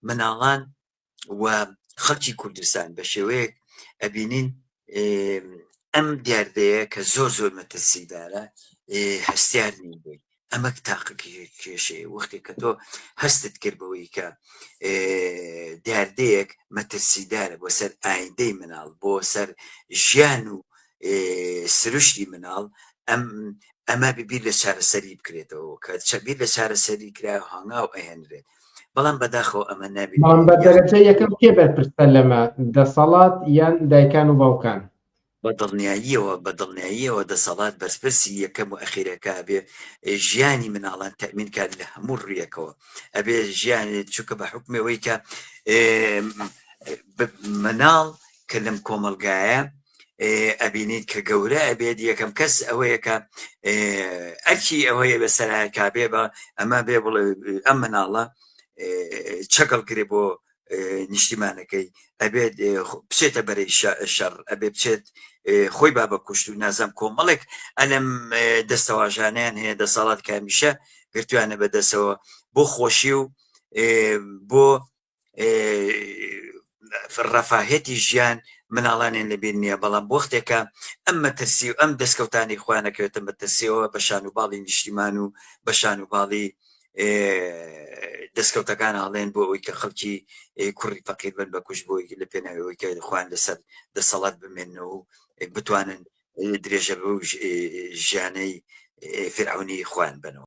مناڵان و خەڵکی کوردستان بە شێوەیەک ئەبینین ئەم دیاردەیە کە زۆر مەترسیدارە هەستیار نین بووی. ئەمە تاقی کێشەیە وەختێک کە تۆ هەستت کرد بەوەی کە دیاردەیەک مەترسیدارە بۆ سەر ئایندەی مناڵ، بۆ سەر ژیان و سروشتی مناڵ، ئەمە ببیر لە چارەسەری بکرێتەوە کە بیر لە چارەسەری کرا هەنگاو ئەهێنرێت. بەڵام بەداخەوە ئەمە نابێت. بەڵام بە دەرەجە یەکەم کێ بەرپرسە لەمە، دەسەڵات یان دایکان و باوکان؟ بەدڵنیاییەوە دەسەڵات بەرپرسی یەکەم و ئەخیرەکە بێ ژیانی مناڵان تەمین کات لە هەموو ڕوویەکەوە. ئەبێ ژیانێت چووکە بە حکمەوەی کە مناڵ کە لەم کۆمەلگایە ئەبینیت کە گەورە ئەبێت یەکەم کەس ئەوەیە کە ئەرکی ئەوەیە بەسەرای کابێ بە ئەمە بێ بڵێ ئەم مناڵە چەکەڵ کرێ بۆ نیشتیمانەکەی، ئەبێت بچێتە بەرەی شەڕ، ئەبێ بچێت خۆی بابە کوشت و نازەم کۆمەڵێک ئەلم دەستەواژانیان هەیە دەسەڵات کامیشە گرتوانە بەدەستەوە بۆ خۆشی و بۆ ڕەفاهێتی ژیان مناڵانیان لەبیر نییە. بەڵام وەختێکە ئەم مەترسی و ئەم دەستکەوتانی خۆیانەکەوێتە مەترسیەوە بە شانوباڵی نیشتیمان و بە شانوباڵی دەستکەوتەکان هەڵێن بۆ ئەوەی کە خەڵکی کوڕی فەقیر بن بە کوش بۆی لە پێناوەوەی کە خوان لەسەر دەسەڵات بمێنەوە و بتوانن درێژە بە ژیانەی فرعونی خوان بنەوە.